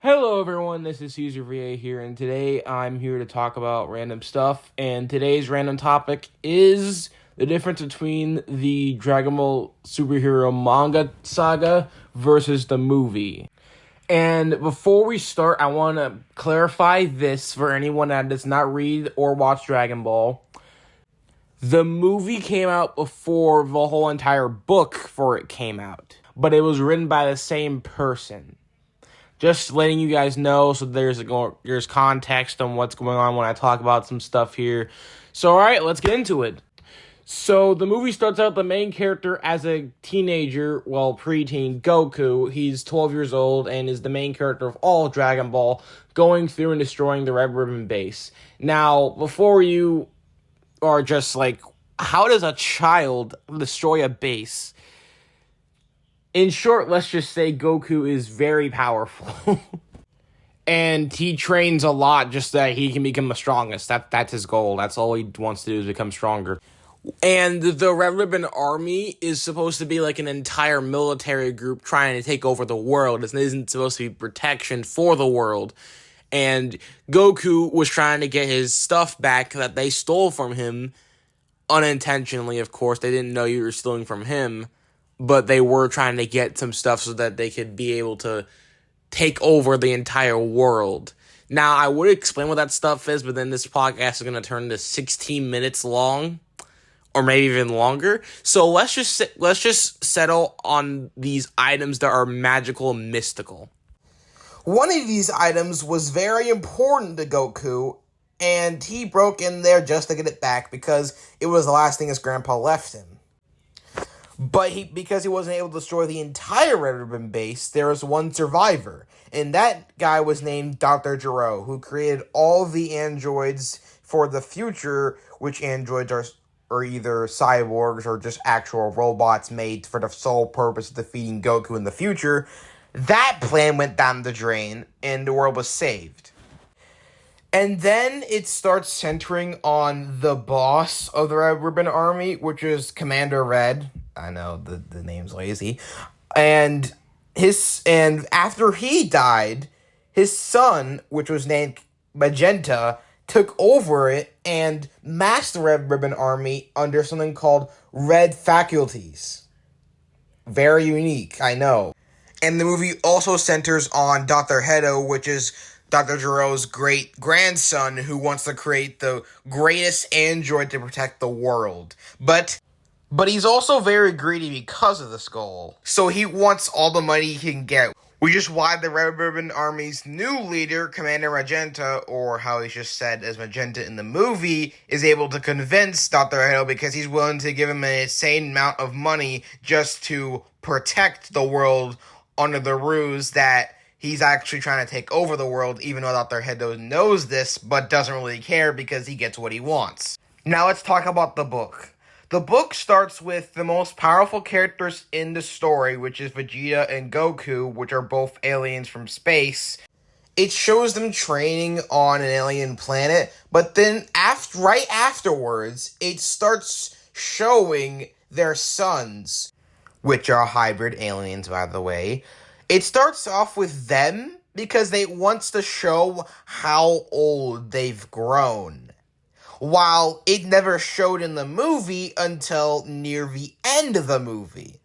Hello everyone, this is Caeser VA here, and today I'm here to talk about random stuff, and today's random topic is the difference between the Dragon Ball superhero manga saga versus the movie. And before we start, I want to clarify this for anyone that does not read or watch Dragon Ball. The movie came out before the whole entire book for it came out, but it was written by the same person. Just letting you guys know so there's context on what's going on when I talk about some stuff here. So, alright, let's get into it. So, the movie starts out the main character as a teenager, preteen, Goku. He's 12 years old and is the main character of all Dragon Ball, going through and destroying the Red Ribbon base. Now, before you are just like, how does a child destroy a base? In short, let's just say Goku is very powerful. And he trains a lot just so that he can become the strongest. That's his goal. That's all he wants to do is become stronger. And the Red Ribbon Army is supposed to be like an entire military group trying to take over the world. It isn't supposed to be protection for the world. And Goku was trying to get his stuff back that they stole from him. Unintentionally, of course. They didn't know you were stealing from him. But they were trying to get some stuff so that they could be able to take over the entire world. Now, I would explain what that stuff is, but then this podcast is going to turn into 16 minutes long, or maybe even longer. So let's just settle on these items that are magical and mystical. One of these items was very important to Goku, and he broke in there just to get it back because it was the last thing his grandpa left him. But because he wasn't able to destroy the entire Red Ribbon base, there was one survivor. And that guy was named Dr. Gero, who created all the androids for the future, which androids are either cyborgs or just actual robots made for the sole purpose of defeating Goku in the future. That plan went down the drain, and the world was saved. And then it starts centering on the boss of the Red Ribbon Army, which is Commander Red. I know, the name's lazy. And after he died, his son, which was named Magenta, took over it and masked the Red Ribbon Army under something called Red Faculties. Very unique, I know. And the movie also centers on Dr. Hedo, which is Dr. Gero's great-grandson who wants to create the greatest android to protect the world. But he's also very greedy because of this goal. So he wants all the money he can get. Which is why the Red Ribbon Army's new leader, Commander Magenta, or how he's just said as Magenta in the movie, is able to convince Dr. Hedo because he's willing to give him an insane amount of money just to protect the world under the ruse that he's actually trying to take over the world, even though Dr. Hedo knows this, but doesn't really care because he gets what he wants. Now let's talk about the book. The book starts with the most powerful characters in the story, which is Vegeta and Goku, which are both aliens from space. It shows them training on an alien planet, but then right afterwards, it starts showing their sons, which are hybrid aliens, by the way. It starts off with them because it wants to show how old they've grown. While it never showed in the movie until near the end of the movie.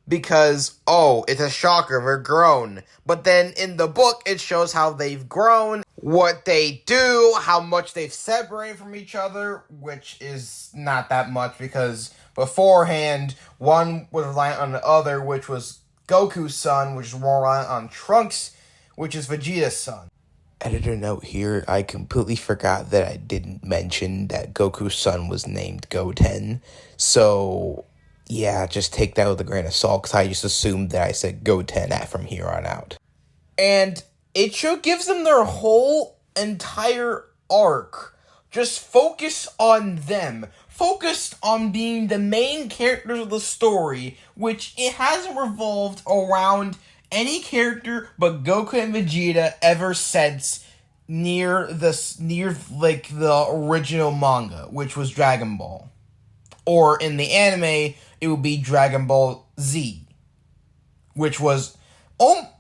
Because, it's a shocker, they're grown. But then in the book, it shows how they've grown, what they do, how much they've separated from each other, which is not that much because beforehand, one was reliant on the other, which was Goku's son, which is more reliant on Trunks, which is Vegeta's son. Editor note here, I completely forgot that I didn't mention that Goku's son was named Goten. So, yeah, just take that with a grain of salt, because I just assumed that I said Goten from here on out. And it gives them their whole entire arc. Just focus on them. Focused on being the main characters of the story, which it hasn't revolved around any character but Goku and Vegeta ever since near the original manga, which was Dragon Ball. Or in the anime, it would be Dragon Ball Z, which was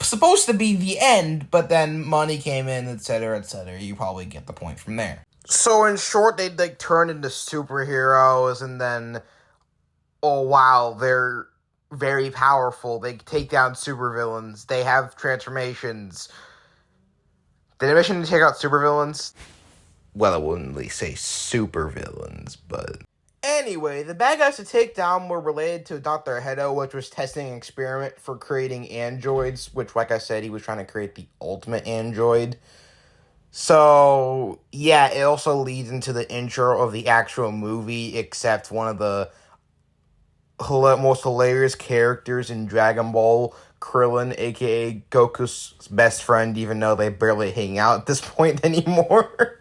supposed to be the end, but then money came in, etc., etc. You probably get the point from there. So in short, they like turn into superheroes, and then, oh wow, they're very powerful. They take down supervillains. They have transformations. Did I mention to take out supervillains? Well, I wouldn't really say supervillains, but... Anyway, the bad guys to take down were related to Dr. Hedo, which was testing an experiment for creating androids, which, like I said, he was trying to create the ultimate android. So, yeah, it also leads into the intro of the actual movie, except one of the most hilarious characters in Dragon Ball, Krillin, aka Goku's best friend, even though they barely hang out at this point anymore.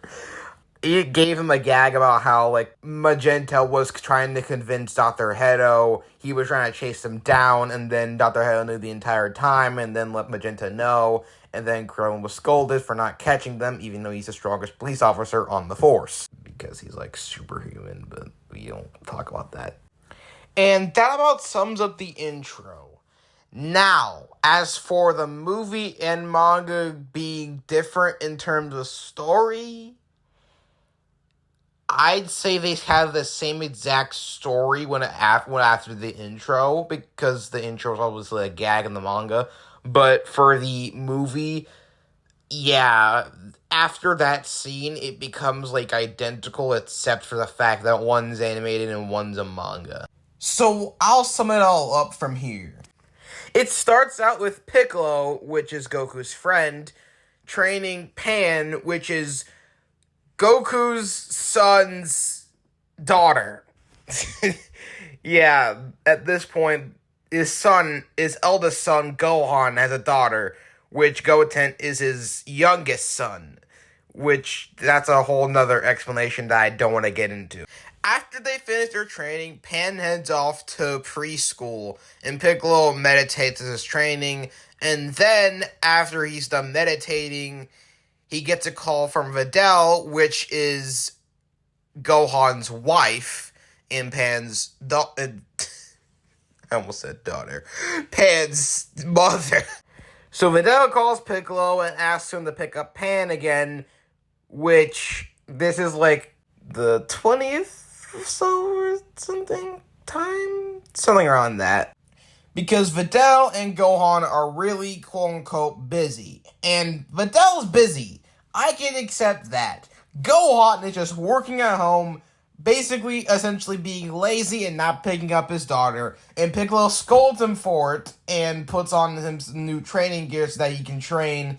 It gave him a gag about how, like, Magenta was trying to convince Dr. Hedo. He was trying to chase him down, and then Dr. Hedo knew the entire time, and then let Magenta know, and then Krillin was scolded for not catching them, even though he's the strongest police officer on the force. Because he's, like, superhuman, but we don't talk about that. And that about sums up the intro. Now, as for the movie and manga being different in terms of story... I'd say they have the same exact story when after the intro, because the intro is obviously a gag in the manga. But for the movie, yeah, after that scene, it becomes, like, identical, except for the fact that one's animated and one's a manga. So, I'll sum it all up from here. It starts out with Piccolo, which is Goku's friend, training Pan, which is Goku's son's daughter. Yeah, at this point, his eldest son, Gohan, has a daughter, which Goten is his youngest son, which that's a whole nother explanation that I don't want to get into. After they finish their training, Pan heads off to preschool, and Piccolo meditates as his training, and then, after he's done meditating, he gets a call from Videl, which is Gohan's wife, and Pan's I almost said daughter. Pan's mother. So Videl calls Piccolo and asks him to pick up Pan again, which this is like the 20th or so or something time? Something around that. Because Videl and Gohan are really quote-unquote busy. And Videl's busy. I can accept that. Gohan is just working at home, basically, essentially being lazy and not picking up his daughter. And Piccolo scolds him for it and puts on him some new training gear so that he can train,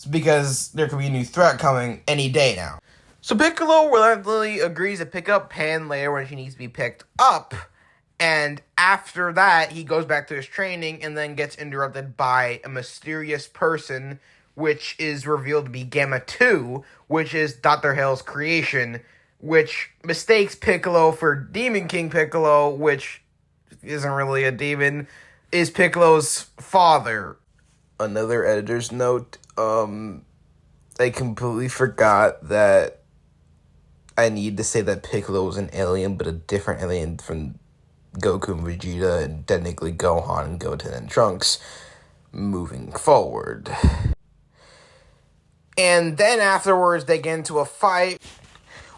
because there could be a new threat coming any day now. So Piccolo reluctantly agrees to pick up Pan later when she needs to be picked up. And after that, he goes back to his training and then gets interrupted by a mysterious person, which is revealed to be Gamma 2, which is Dr. Hill's creation, which mistakes Piccolo for Demon King Piccolo, which isn't really a demon, is Piccolo's father. Another editor's note, I completely forgot that I need to say that Piccolo was an alien, but a different alien from Goku and Vegeta, and technically Gohan, Goten, and Trunks, moving forward. And then afterwards, they get into a fight,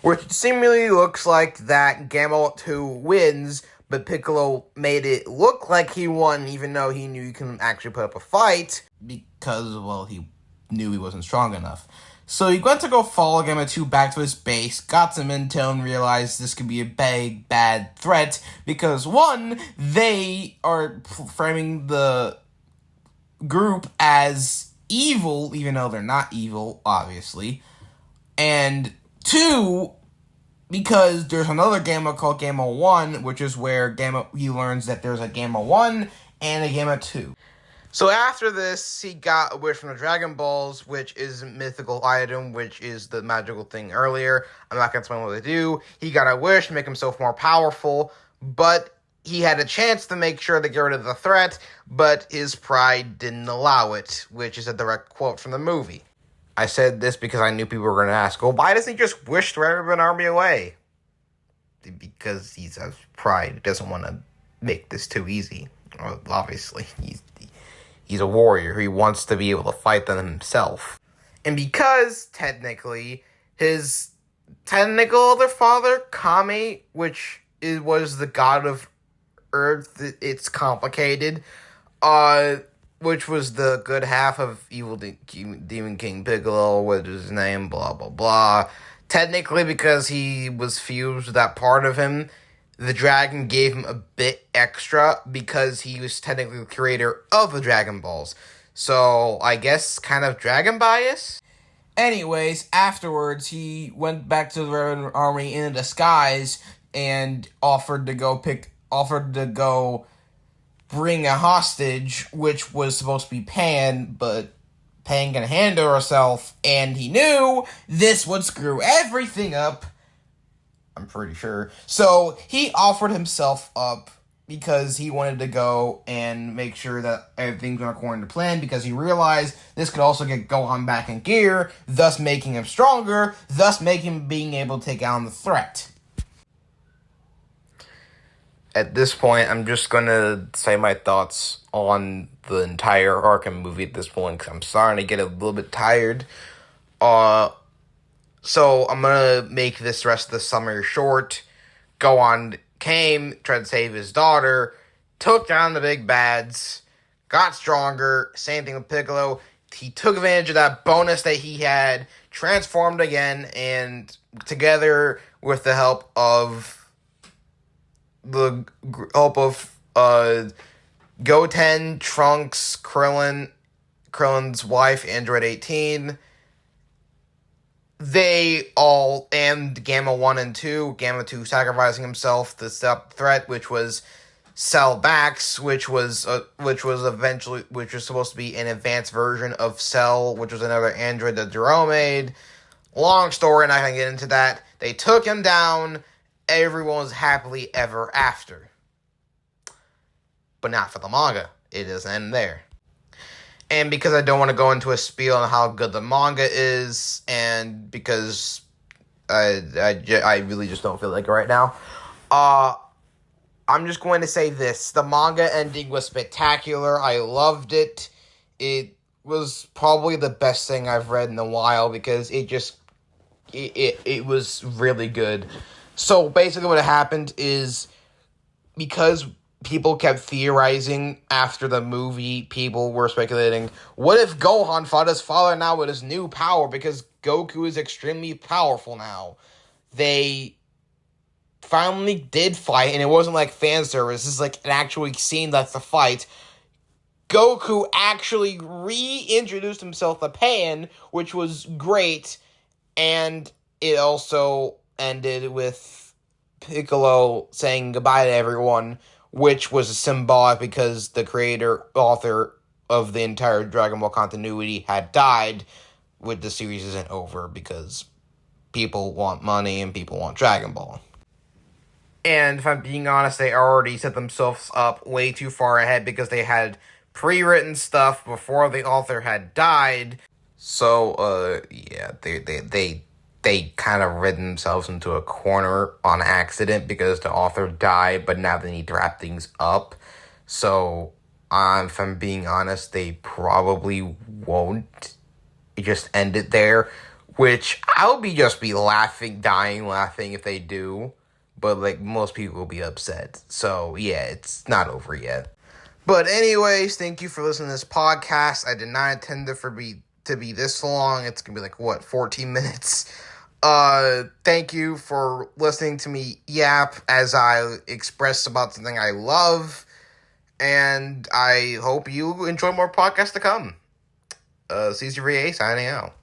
which seemingly looks like that Gamma 2 wins, but Piccolo made it look like he won, even though he knew he couldn't actually put up a fight, because, well, he knew he wasn't strong enough. So he went to go follow Gamma 2 back to his base, got some intel, and realized this could be a big, bad threat, because, one, they are framing the group as evil, even though they're not evil, obviously, and two, because there's another Gamma called Gamma 1, which is where he learns that there's a Gamma 1 and a Gamma 2. So after this, he got a wish from the Dragon Balls, which is a mythical item, which is the magical thing earlier. I'm not going to explain what they do. He got a wish to make himself more powerful, but he had a chance to make sure to get rid of the threat, but his pride didn't allow it, which is a direct quote from the movie. I said this because I knew people were going to ask, well, why doesn't he just wish the Red Army away? Because he has pride. He doesn't want to make this too easy. Well, obviously, He's a warrior. He wants to be able to fight them himself. And because, technically, his technical other father, Kame, was the god of Earth, it's complicated, which was the good half of Evil Demon King Piccolo, what is his name, blah, blah, blah. Technically, because he was fused with that part of him, the dragon gave him a bit extra because he was technically the creator of the Dragon Balls. So, I guess kind of dragon bias? Anyways, afterwards, he went back to the Red Army in a disguise and offered to go bring a hostage, which was supposed to be Pan, but Pan can handle herself, and he knew this would screw everything up. I'm pretty sure. So he offered himself up because he wanted to go and make sure that everything's going according to plan, because he realized this could also get Gohan back in gear, thus making him stronger, thus making him being able to take on the threat. At this point, I'm just going to say my thoughts on the entire Arkham movie at this point, because I'm starting to get a little bit tired. So I'm going to make this rest of the summer short. Gohan came, tried to save his daughter, took down the big bads, got stronger, same thing with Piccolo. He took advantage of that bonus that he had, transformed again, and together with the help of Goten, Trunks, Krillin's wife, Android 18, they all, and Gamma 1 and 2, Gamma 2 sacrificing himself to stop the threat, which was Cell Bax, which was supposed to be an advanced version of Cell, which was another android that Jerome made. Long story, not gonna get into that. They took him down, everyone was happily ever after. But not for the manga. It doesn't end there. And because I don't want to go into a spiel on how good the manga is, and because I really just don't feel like it right now, I'm just going to say this. The manga ending was spectacular. I loved it. It was probably the best thing I've read in a while, because it was really good. So basically what happened is, because people kept theorizing after the movie, people were speculating, what if Gohan fought his father now with his new power, because Goku is extremely powerful now. They finally did fight, and it wasn't like fan service. This is like an actual scene that's the fight. Goku actually reintroduced himself to Pan, which was great, and it also ended with Piccolo saying goodbye to everyone, which was symbolic because the author of the entire Dragon Ball continuity had died, with the series isn't over, because people want money and people want Dragon Ball. And if I'm being honest, they already set themselves up way too far ahead, because they had pre-written stuff before the author had died. So, yeah, they kind of rid themselves into a corner on accident because the author died, but now they need to wrap things up. So, if I'm being honest, they probably won't just end it there, which I'll be dying laughing if they do, but like most people will be upset. So, yeah, it's not over yet. But anyways, thank you for listening to this podcast. I did not intend it to be this long. It's gonna be 14 minutes. Thank you for listening to me yap as I express about something I love, and I hope you enjoy more podcasts to come. Caeser VA signing out.